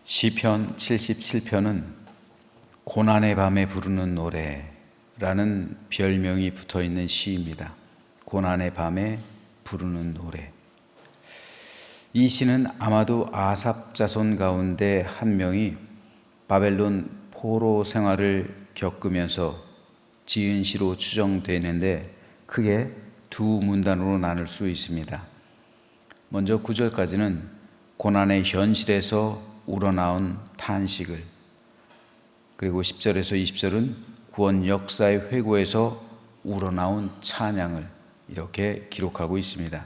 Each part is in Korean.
시편 77편은 고난의 밤에 부르는 노래라는 별명이 붙어있는 시입니다. 고난의 밤에 부르는 노래. 이 시는 아마도 아삽 자손 가운데 한 명이 바벨론 포로 생활을 겪으면서 지은 시로 추정되는데 크게 두 문단으로 나눌 수 있습니다. 먼저 9절까지는 고난의 현실에서 우러나온 탄식을, 그리고 10절에서 20절은 구원 역사의 회고에서 우러나온 찬양을 이렇게 기록하고 있습니다.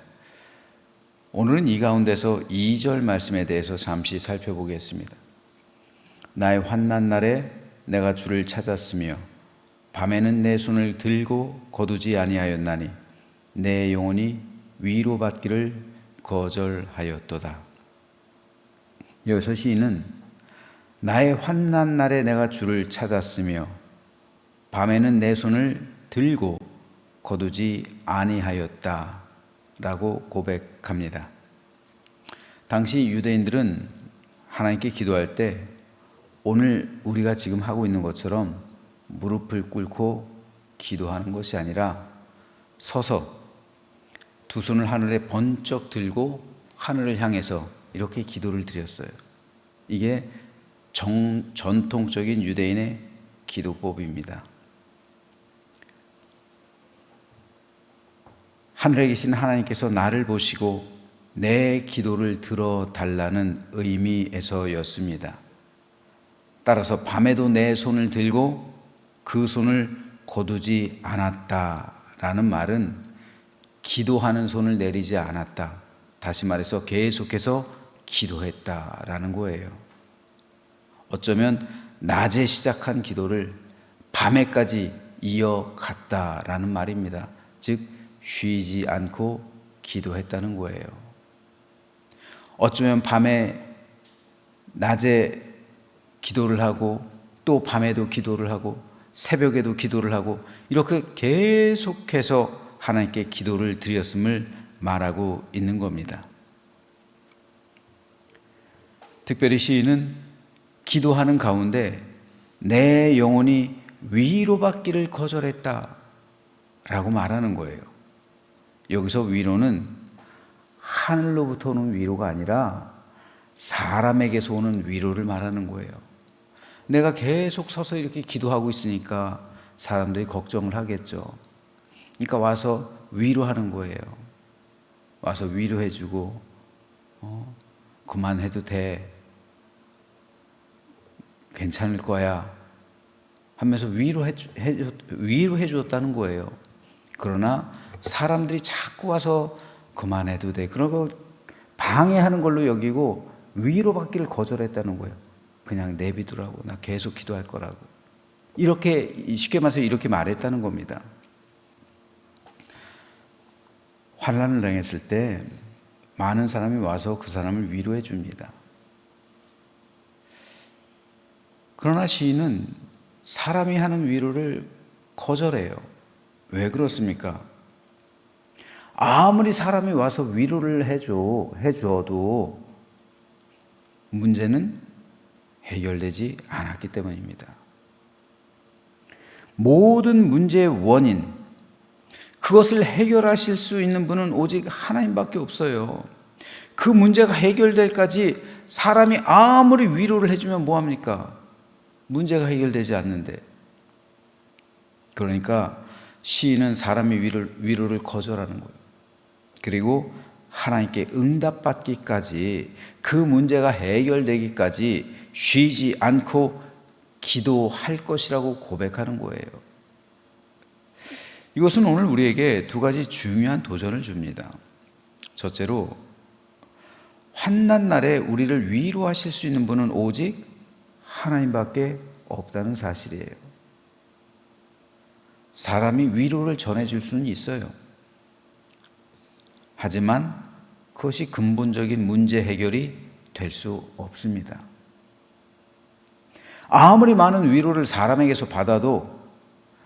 오늘은 이 가운데서 2절 말씀에 대해서 잠시 살펴보겠습니다. 나의 환난 날에 내가 주를 찾았으며 밤에는 내 손을 들고 거두지 아니하였나니 내 영혼이 위로받기를 거절하였도다. 여기서 시인은 나의 환난 날에 내가 주를 찾았으며 밤에는 내 손을 들고 거두지 아니하였다 라고 고백합니다. 당시 유대인들은 하나님께 기도할 때 오늘 우리가 지금 하고 있는 것처럼 무릎을 꿇고 기도하는 것이 아니라 서서 두 손을 하늘에 번쩍 들고 하늘을 향해서 이렇게 기도를 드렸어요. 이게 전통적인 유대인의 기도법입니다. 하늘에 계신 하나님께서 나를 보시고 내 기도를 들어달라는 의미에서였습니다. 따라서 밤에도 내 손을 들고 그 손을 거두지 않았다라는 말은 기도하는 손을 내리지 않았다. 다시 말해서 계속해서 기도했다라는 거예요. 어쩌면 낮에 시작한 기도를 밤에까지 이어갔다라는 말입니다. 즉 쉬지 않고 기도했다는 거예요. 어쩌면 낮에 기도를 하고 또 밤에도 기도를 하고 새벽에도 기도를 하고 이렇게 계속해서 하나님께 기도를 드렸음을 말하고 있는 겁니다. 특별히 시인은 기도하는 가운데 내 영혼이 위로받기를 거절했다 라고 말하는 거예요. 여기서 위로는 하늘로부터 오는 위로가 아니라 사람에게서 오는 위로를 말하는 거예요. 내가 계속 서서 이렇게 기도하고 있으니까 사람들이 걱정을 하겠죠. 그러니까 와서 위로하는 거예요. 와서 위로해주고 그만해도 돼, 괜찮을 거야 하면서 위로해 주었다는 거예요. 그러나 사람들이 자꾸 와서 그만해도 돼, 그러고 방해하는 걸로 여기고 위로받기를 거절했다는 거예요. 그냥 내비두라고, 나 계속 기도할 거라고. 이렇게 쉽게 말해서 이렇게 말했다는 겁니다. 환난을 당했을 때 많은 사람이 와서 그 사람을 위로해 줍니다. 그러나 시인은 사람이 하는 위로를 거절해요. 왜 그렇습니까? 아무리 사람이 와서 위로를 해주어도 문제는 해결되지 않았기 때문입니다. 모든 문제의 원인, 그것을 해결하실 수 있는 분은 오직 하나님밖에 없어요. 그 문제가 해결될까지 사람이 아무리 위로를 해주면 뭐합니까? 문제가 해결되지 않는데. 그러니까 시인은 사람의 위로를 거절하는 거예요. 그리고 하나님께 응답받기까지, 그 문제가 해결되기까지 쉬지 않고 기도할 것이라고 고백하는 거예요. 이것은 오늘 우리에게 두 가지 중요한 도전을 줍니다. 첫째로, 환난 날에 우리를 위로하실 수 있는 분은 오직 하나님밖에 없다는 사실이에요. 사람이 위로를 전해줄 수는 있어요. 하지만 그것이 근본적인 문제 해결이 될 수 없습니다. 아무리 많은 위로를 사람에게서 받아도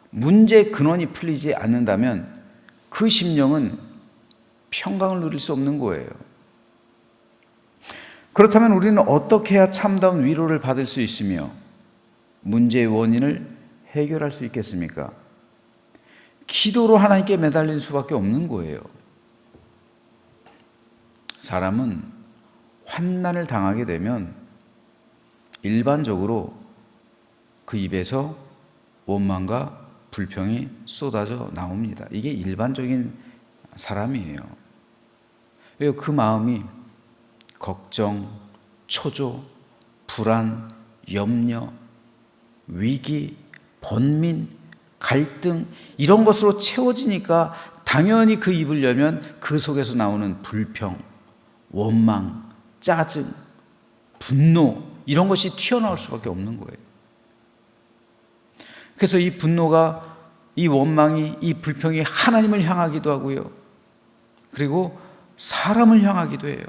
문제의 근원이 풀리지 않는다면 그 심령은 평강을 누릴 수 없는 거예요. 그렇다면 우리는 어떻게 해야 참다운 위로를 받을 수 있으며 문제의 원인을 해결할 수 있겠습니까? 기도로 하나님께 매달릴 수밖에 없는 거예요. 사람은 환난을 당하게 되면 일반적으로 그 입에서 원망과 불평이 쏟아져 나옵니다. 이게 일반적인 사람이에요. 왜요? 그 마음이 걱정, 초조, 불안, 염려, 위기, 번민, 갈등 이런 것으로 채워지니까 당연히 그 입을 열면 그 속에서 나오는 불평, 원망, 짜증, 분노 이런 것이 튀어나올 수밖에 없는 거예요. 그래서 이 분노가, 이 원망이, 이 불평이 하나님을 향하기도 하고요. 그리고 사람을 향하기도 해요.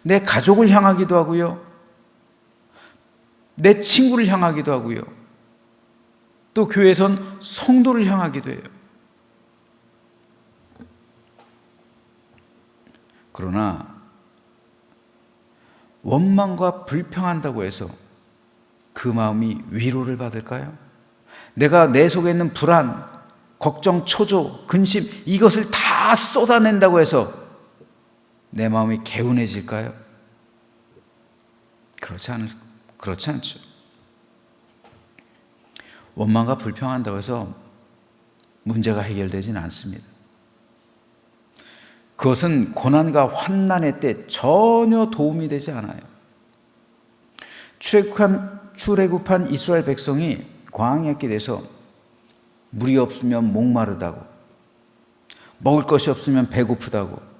내 가족을 향하기도 하고요. 내 친구를 향하기도 하고요. 또 교회에선 성도를 향하기도 해요. 그러나 원망과 불평한다고 해서 그 마음이 위로를 받을까요? 내가 내 속에 있는 불안, 걱정, 초조, 근심 이것을 다 쏟아낸다고 해서 내 마음이 개운해질까요? 그렇지 않죠. 원망과 불평한다고 해서 문제가 해결되지는 않습니다. 그것은 고난과 환난의 때 전혀 도움이 되지 않아요. 출애굽한 이스라엘 백성이 광야에 길에서 물이 없으면 목마르다고, 먹을 것이 없으면 배고프다고,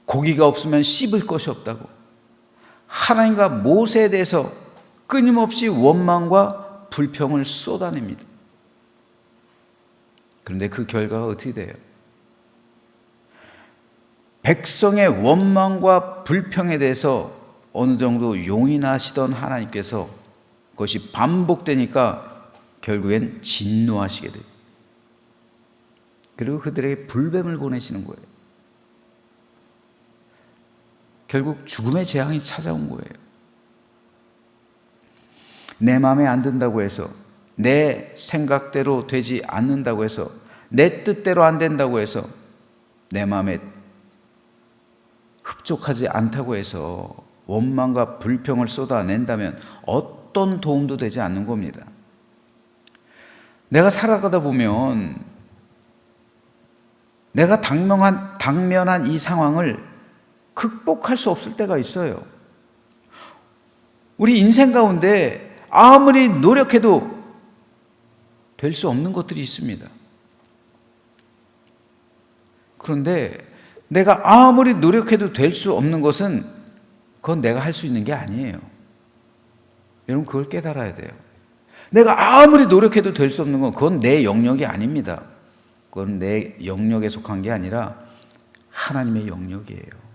고기가 없으면 씹을 것이 없다고 하나님과 모세에 대해서 끊임없이 원망과 불평을 쏟아냅니다. 그런데 그 결과가 어떻게 돼요? 백성의 원망과 불평에 대해서 어느 정도 용인하시던 하나님께서 그것이 반복되니까 결국엔 진노하시게 돼요. 그리고 그들에게 불뱀을 보내시는 거예요. 결국 죽음의 재앙이 찾아온 거예요. 내 마음에 안 든다고 해서, 내 생각대로 되지 않는다고 해서, 내 뜻대로 안 된다고 해서, 내 마음에 흡족하지 않다고 해서 원망과 불평을 쏟아낸다면 어떤 도움도 되지 않는 겁니다. 내가 살아가다 보면 내가 당면한 이 상황을 극복할 수 없을 때가 있어요. 우리 인생 가운데 아무리 노력해도 될 수 없는 것들이 있습니다. 그런데 내가 아무리 노력해도 될 수 없는 것은 그건 내가 할 수 있는 게 아니에요. 여러분 그걸 깨달아야 돼요. 내가 아무리 노력해도 될 수 없는 건 그건 내 영역이 아닙니다. 그건 내 영역에 속한 게 아니라 하나님의 영역이에요.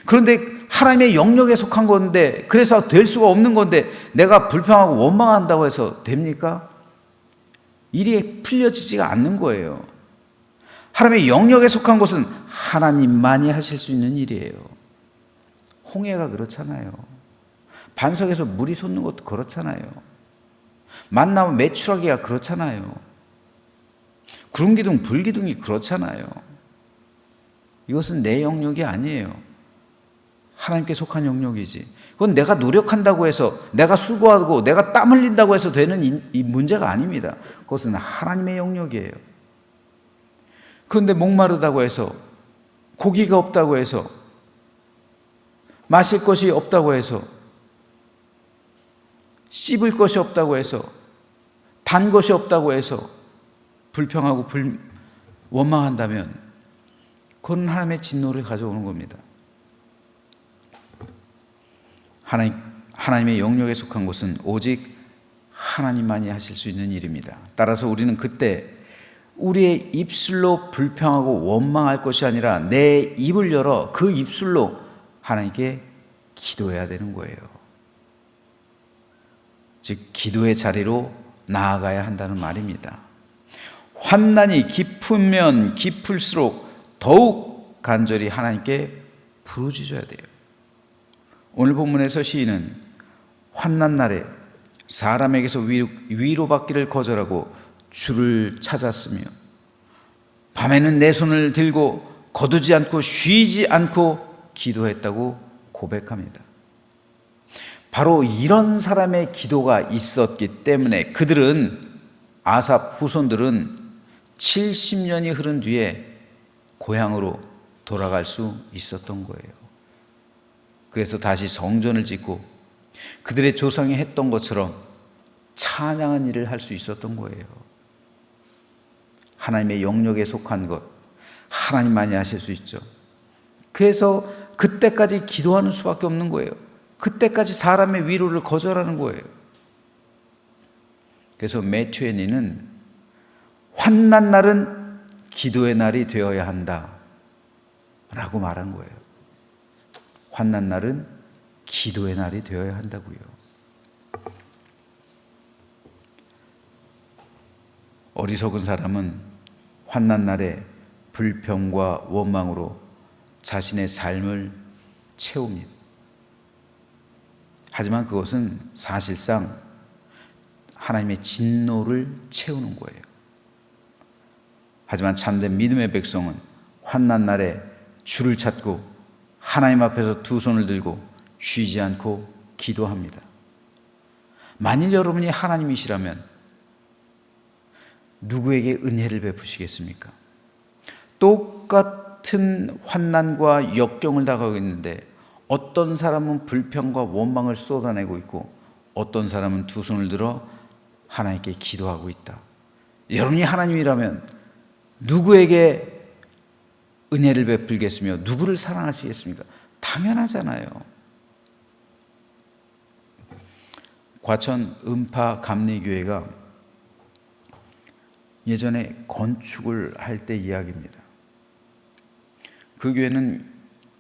그런데 하나님의 영역에 속한 건데, 그래서 될 수가 없는 건데 내가 불평하고 원망한다고 해서 됩니까? 일이 풀려지지가 않는 거예요. 하나님의 영역에 속한 것은 하나님만이 하실 수 있는 일이에요. 홍해가 그렇잖아요. 반석에서 물이 솟는 것도 그렇잖아요. 만나면 메추라기가 그렇잖아요. 구름기둥, 불기둥이 그렇잖아요. 이것은 내 영역이 아니에요. 하나님께 속한 영역이지. 그건 내가 노력한다고 해서, 내가 수고하고 내가 땀 흘린다고 해서 되는 이 문제가 아닙니다. 그것은 하나님의 영역이에요. 그런데 목마르다고 해서, 고기가 없다고 해서, 마실 것이 없다고 해서, 씹을 것이 없다고 해서, 단 것이 없다고 해서 불평하고 원망한다면 그건 하나님의 진노를 가져오는 겁니다. 하나님의 영역에 속한 것은 오직 하나님만이 하실 수 있는 일입니다. 따라서 우리는 그때 우리의 입술로 불평하고 원망할 것이 아니라 내 입을 열어 그 입술로 하나님께 기도해야 되는 거예요. 즉 기도의 자리로 나아가야 한다는 말입니다. 환난이 깊으면 깊을수록 더욱 간절히 하나님께 부르짖어야 돼요. 오늘 본문에서 시인은 환난 날에 사람에게서 위로받기를 거절하고 주를 찾았으며 밤에는 내 손을 들고 거두지 않고 쉬지 않고 기도했다고 고백합니다. 바로 이런 사람의 기도가 있었기 때문에 그들은, 아삽 후손들은 70년이 흐른 뒤에 고향으로 돌아갈 수 있었던 거예요. 그래서 다시 성전을 짓고 그들의 조상이 했던 것처럼 찬양한 일을 할 수 있었던 거예요. 하나님의 영역에 속한 것, 하나님만이 하실 수 있죠. 그래서 그때까지 기도하는 수밖에 없는 거예요. 그때까지 사람의 위로를 거절하는 거예요. 그래서 매튜 헤니는 환난 날은 기도의 날이 되어야 한다 라고 말한 거예요. 환난 날은 기도의 날이 되어야 한다고요. 어리석은 사람은 환난 날에 불평과 원망으로 자신의 삶을 채웁니다. 하지만 그것은 사실상 하나님의 진노를 채우는 거예요. 하지만 참된 믿음의 백성은 환난 날에 주를 찾고 하나님 앞에서 두 손을 들고 쉬지 않고 기도합니다. 만일 여러분이 하나님이시라면 누구에게 은혜를 베푸시겠습니까? 똑같은 환난과 역경을 당하고 있는데 어떤 사람은 불평과 원망을 쏟아내고 있고 어떤 사람은 두 손을 들어 하나님께 기도하고 있다. 여러분이 하나님이라면 누구에게 은혜를 베풀겠으며 누구를 사랑하시겠습니까? 당연하잖아요. 과천 음파 감리교회가 예전에 건축을 할 때 이야기입니다. 그 교회는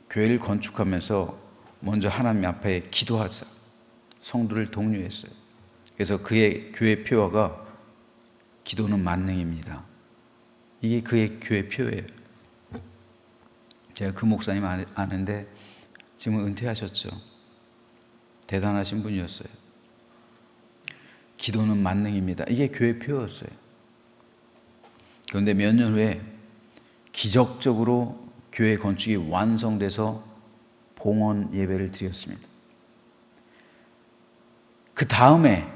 교회를 건축하면서 먼저 하나님 앞에 기도하자 성도를 독려했어요. 그래서 그의 교회 표어가 기도는 만능입니다. 이게 그의 교회 표예요. 제가 그 목사님 아는데 지금 은퇴하셨죠. 대단하신 분이었어요. 기도는 만능입니다. 이게 교회 표였어요. 그런데 몇 년 후에 기적적으로 교회 건축이 완성돼서 봉헌 예배를 드렸습니다. 그 다음에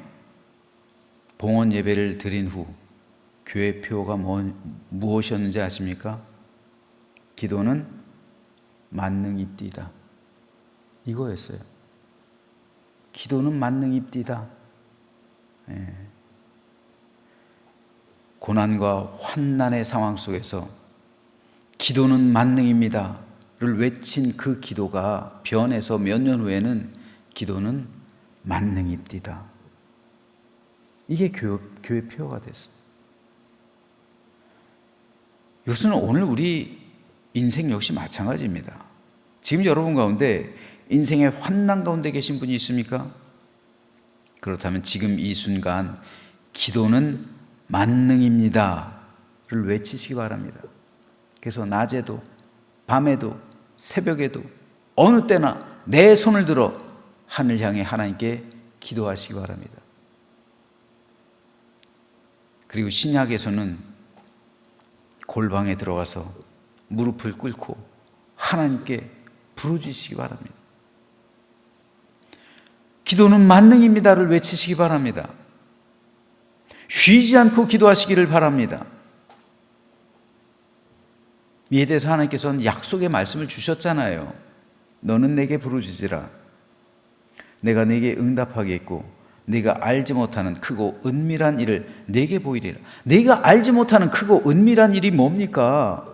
봉헌 예배를 드린 후 교회 표가 무엇이었는지 아십니까? 기도는 만능입디다. 이거였어요. 기도는 만능입디다. 예. 고난과 환난의 상황 속에서 기도는 만능입니다를 외친 그 기도가 변해서 몇 년 후에는 기도는 만능입디다. 이게 교회 표어가 됐어요. 이것은 오늘 우리 인생 역시 마찬가지입니다. 지금 여러분 가운데 인생의 환난 가운데 계신 분이 있습니까? 그렇다면 지금 이 순간 기도는 만능입니다를 외치시기 바랍니다. 그래서 낮에도 밤에도 새벽에도 어느 때나 내 손을 들어 하늘 향해 하나님께 기도하시기 바랍니다. 그리고 신약에서는 골방에 들어가서 무릎을 꿇고 하나님께 부르짖으시기 바랍니다. 기도는 만능입니다를 외치시기 바랍니다. 쉬지 않고 기도하시기를 바랍니다. 이에 대해서 하나님께서는 약속의 말씀을 주셨잖아요. 너는 내게 부르짖으라. 내가 내게 응답하겠고 네가 알지 못하는 크고 은밀한 일을 내게 보이리라. 네가 알지 못하는 크고 은밀한 일이 뭡니까?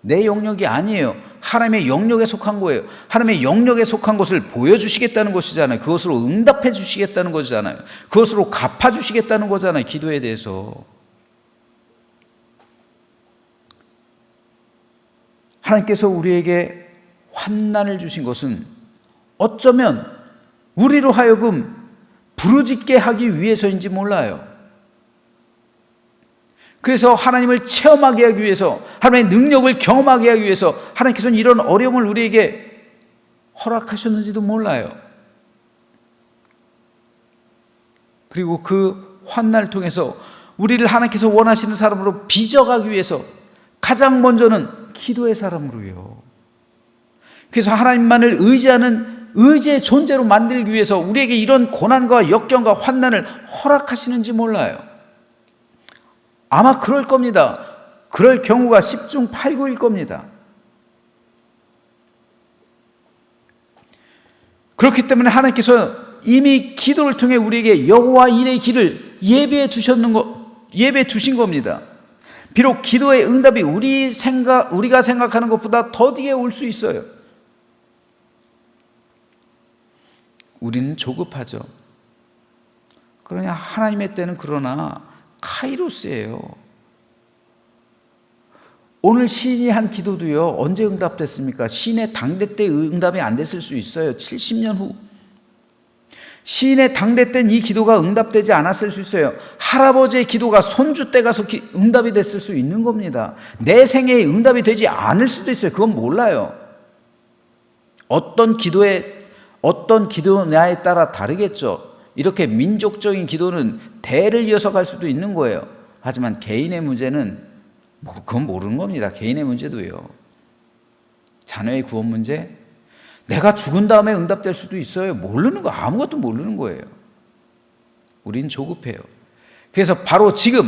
내 영역이 아니에요. 하나님의 영역에 속한 거예요. 하나님의 영역에 속한 것을 보여주시겠다는 것이잖아요. 그것으로 응답해 주시겠다는 것이잖아요. 그것으로 갚아주시겠다는 거잖아요. 기도에 대해서. 하나님께서 우리에게 환난을 주신 것은 어쩌면 우리로 하여금 부르짖게 하기 위해서인지 몰라요. 그래서 하나님을 체험하게 하기 위해서, 하나님의 능력을 경험하게 하기 위해서 하나님께서는 이런 어려움을 우리에게 허락하셨는지도 몰라요. 그리고 그 환난을 통해서 우리를 하나님께서 원하시는 사람으로 빚어가기 위해서 가장 먼저는 기도의 사람으로요. 그래서 하나님만을 의지하는 의지의 존재로 만들기 위해서 우리에게 이런 고난과 역경과 환난을 허락하시는지 몰라요. 아마 그럴 겁니다. 그럴 경우가 10중 8구일 겁니다. 그렇기 때문에 하나님께서 이미 기도를 통해 우리에게 여호와 일의 길을 예배해 두신 겁니다. 비록 기도의 응답이 우리가 생각하는 것보다 더디게 올 수 있어요. 우리는 조급하죠. 그러나 하나님의 때는 그러나 카이로스예요. 오늘 시인이 한 기도도요, 언제 응답됐습니까? 시인의 당대 때 응답이 안 됐을 수 있어요. 70년 후. 시인의 당대 땐 이 기도가 응답되지 않았을 수 있어요. 할아버지의 기도가 손주 때 가서 응답이 됐을 수 있는 겁니다. 내 생애에 응답이 되지 않을 수도 있어요. 그건 몰라요. 어떤 기도냐에 따라 다르겠죠. 이렇게 민족적인 기도는 대를 이어서 갈 수도 있는 거예요. 하지만 개인의 문제는 그건 모르는 겁니다. 개인의 문제도요. 자녀의 구원 문제, 내가 죽은 다음에 응답될 수도 있어요. 모르는 거, 아무것도 모르는 거예요. 우린 조급해요. 그래서 바로 지금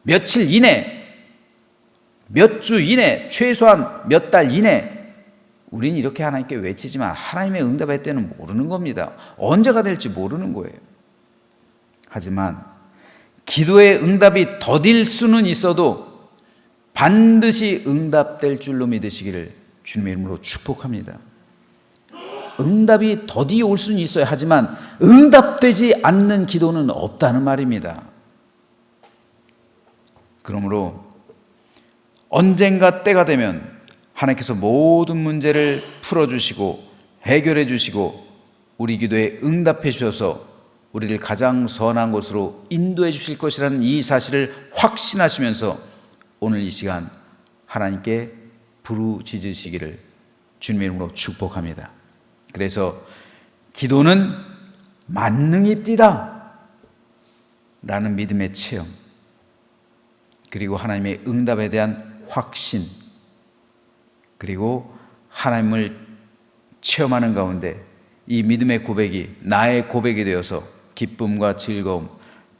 며칠 이내, 몇 주 이내, 최소한 몇 달 이내 우린 이렇게 하나님께 외치지만 하나님의 응답의 때는 모르는 겁니다. 언제가 될지 모르는 거예요. 하지만 기도의 응답이 더딜 수는 있어도 반드시 응답될 줄로 믿으시기를 주님의 이름으로 축복합니다. 응답이 더디 올 수는 있어요. 하지만 응답되지 않는 기도는 없다는 말입니다. 그러므로 언젠가 때가 되면 하나님께서 모든 문제를 풀어주시고 해결해 주시고 우리 기도에 응답해 주셔서 우리를 가장 선한 곳으로 인도해 주실 것이라는 이 사실을 확신하시면서 오늘 이 시간 하나님께 부르짖으시기를 주님의 이름으로 축복합니다. 그래서 기도는 만능입디다 라는 믿음의 체험, 그리고 하나님의 응답에 대한 확신, 그리고 하나님을 체험하는 가운데 이 믿음의 고백이 나의 고백이 되어서 기쁨과 즐거움,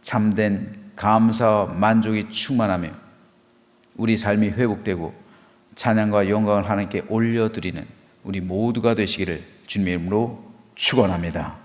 참된 감사와 만족이 충만하며 우리 삶이 회복되고 찬양과 영광을 하나님께 올려드리는 우리 모두가 되시기를 주님의 이름으로 축원합니다.